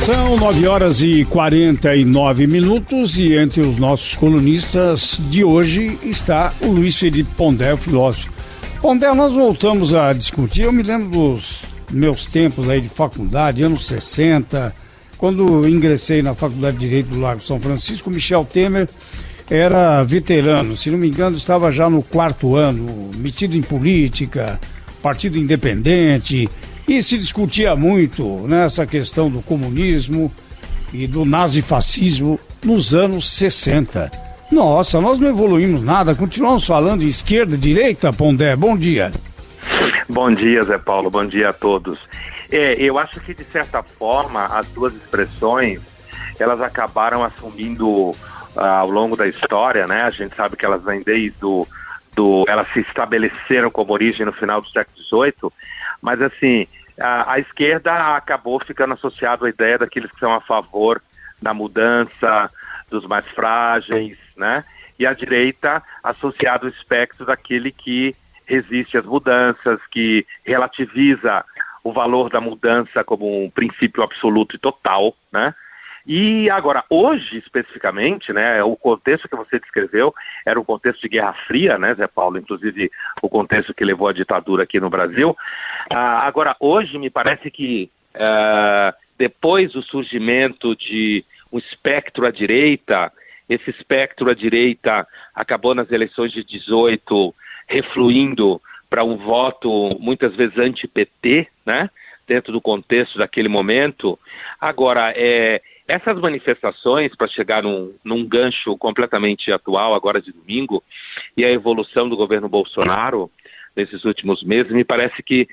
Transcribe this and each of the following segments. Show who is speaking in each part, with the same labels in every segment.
Speaker 1: São 9h49 e entre os nossos colunistas de hoje está o Luiz Felipe Pondé, o filósofo. Pondé, nós voltamos a discutir, eu me lembro dos meus tempos aí de faculdade, anos 60, quando ingressei na Faculdade de Direito do Largo São Francisco, Michel Temer era veterano, se não me engano estava já no 4º ano, metido em política, partido independente, e se discutia muito nessa questão do comunismo e do nazifascismo nos anos 60. Nossa, nós não evoluímos nada, continuamos falando de esquerda, direita, Pondé. Bom dia.
Speaker 2: Bom dia, Zé Paulo, bom dia a todos. Eu acho que, de certa forma, as duas expressões, elas acabaram assumindo ao longo da história, né? A gente sabe que elas vêm desde elas se estabeleceram como origem no final do século XVIII, mas assim, a esquerda acabou ficando associada à ideia daqueles que são a favor da mudança, dos mais frágeis, né? E a direita associada ao espectro daquele que resiste às mudanças, que relativiza o valor da mudança como um princípio absoluto e total, né? E agora, hoje, especificamente, né, o contexto que você descreveu era um contexto de Guerra Fria, né, Zé Paulo? Inclusive, o contexto que levou à ditadura aqui no Brasil. Agora, hoje, me parece que depois do surgimento de um espectro à direita, esse espectro à direita acabou nas eleições de 18 refluindo para um voto, muitas vezes, anti-PT, né, dentro do contexto daquele momento. Agora, essas manifestações, para chegar num gancho completamente atual, agora de domingo, e a evolução do governo Bolsonaro nesses últimos meses, me parece que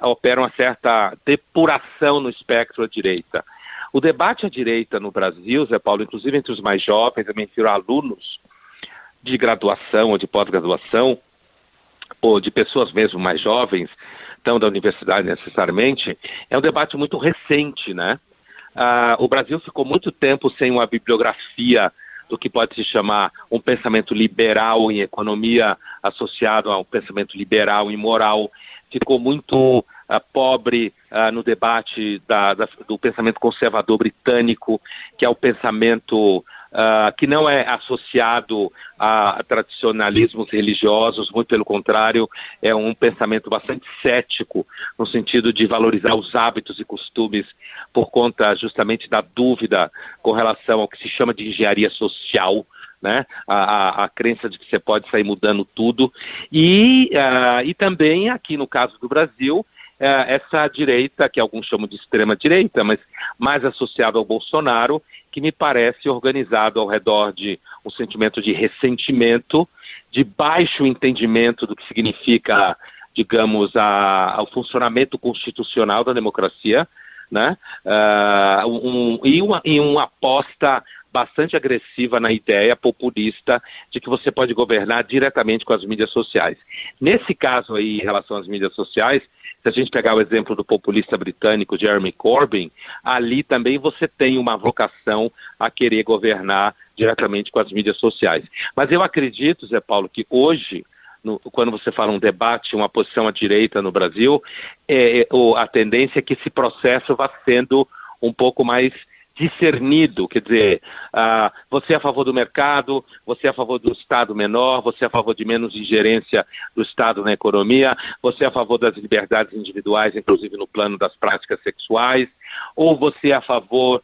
Speaker 2: opera uma certa depuração no espectro à direita. O debate à direita no Brasil, Zé Paulo, inclusive entre os mais jovens, eu me refiro a alunos de graduação ou de pós-graduação, ou de pessoas mesmo mais jovens, não da universidade necessariamente, é um debate muito recente, né? O Brasil ficou muito tempo sem uma bibliografia do que pode se chamar um pensamento liberal em economia associado a um pensamento liberal em moral. Ficou muito pobre no debate do pensamento conservador britânico, que é o pensamento que não é associado a tradicionalismos religiosos, muito pelo contrário, é um pensamento bastante cético, no sentido de valorizar os hábitos e costumes por conta justamente da dúvida com relação ao que se chama de engenharia social, né? A crença de que você pode sair mudando tudo. E também, aqui no caso do Brasil, essa direita, que alguns chamam de extrema-direita, mas mais associada ao Bolsonaro, que me parece organizado ao redor de um sentimento de ressentimento, de baixo entendimento do que significa, digamos, o funcionamento constitucional da democracia, né? E uma aposta bastante agressiva na ideia populista de que você pode governar diretamente com as mídias sociais. Nesse caso aí, em relação às mídias sociais, se a gente pegar o exemplo do populista britânico Jeremy Corbyn, ali também você tem uma vocação a querer governar diretamente com as mídias sociais. Mas eu acredito, Zé Paulo, que hoje, quando você fala um debate, uma posição à direita no Brasil, a tendência é que esse processo vá sendo um pouco mais discernido, quer dizer, você é a favor do mercado, você é a favor do Estado menor, você é a favor de menos ingerência do Estado na economia, você é a favor das liberdades individuais, inclusive no plano das práticas sexuais, ou você é a favor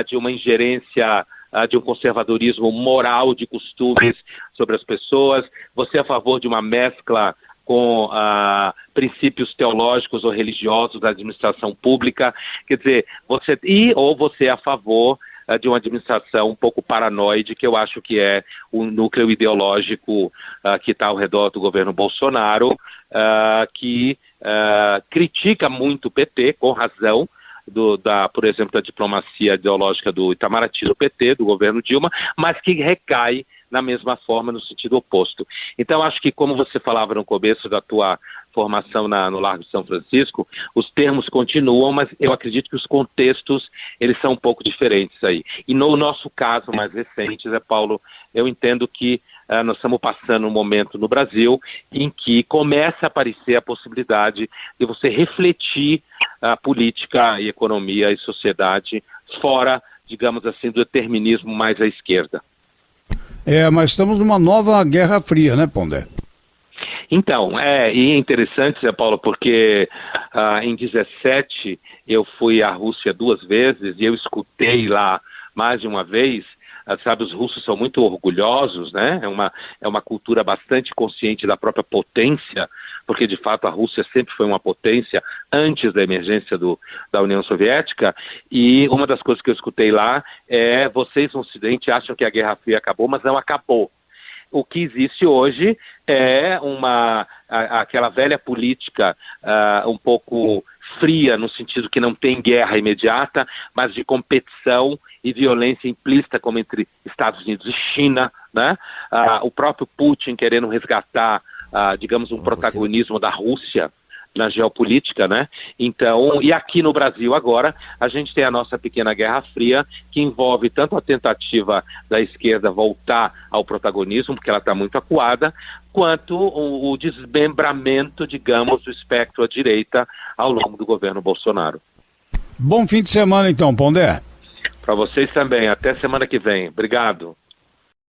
Speaker 2: de uma ingerência, de um conservadorismo moral de costumes sobre as pessoas, você é a favor de uma mescla com princípios teológicos ou religiosos da administração pública, quer dizer, ou você é a favor de uma administração um pouco paranoide, que eu acho que é o núcleo ideológico que está ao redor do governo Bolsonaro, que critica muito o PT, com razão, por exemplo, da diplomacia ideológica do Itamaraty, do PT, do governo Dilma, mas que recai na mesma forma, no sentido oposto. Então, acho que, como você falava no começo da tua formação no Largo de São Francisco, os termos continuam, mas eu acredito que os contextos, eles são um pouco diferentes aí. E no nosso caso mais recente, Zé Paulo, eu entendo que nós estamos passando um momento no Brasil em que começa a aparecer a possibilidade de você refletir política e economia e sociedade fora, digamos assim, do determinismo mais à esquerda.
Speaker 1: Mas estamos numa nova Guerra Fria, né, Pondé?
Speaker 2: Então, e é interessante, Zé Paulo, porque em 17 eu fui à Rússia 2 vezes e eu escutei lá mais de uma vez. Sabe, os russos são muito orgulhosos, né? É uma cultura bastante consciente da própria potência, porque de fato a Rússia sempre foi uma potência antes da emergência da União Soviética, e uma das coisas que eu escutei lá é: vocês no Ocidente acham que a Guerra Fria acabou, mas não acabou. O que existe hoje é aquela velha política um pouco fria, no sentido que não tem guerra imediata, mas de competição e violência implícita, como entre Estados Unidos e China, né? O próprio Putin querendo resgatar, digamos, um protagonismo da Rússia na geopolítica, né? Então, e aqui no Brasil agora, a gente tem a nossa pequena Guerra Fria, que envolve tanto a tentativa da esquerda voltar ao protagonismo, porque ela está muito acuada, quanto o desmembramento, digamos, do espectro à direita ao longo do governo Bolsonaro.
Speaker 1: Bom fim de semana então, Pondé.
Speaker 2: Para vocês também. Até semana que vem. Obrigado.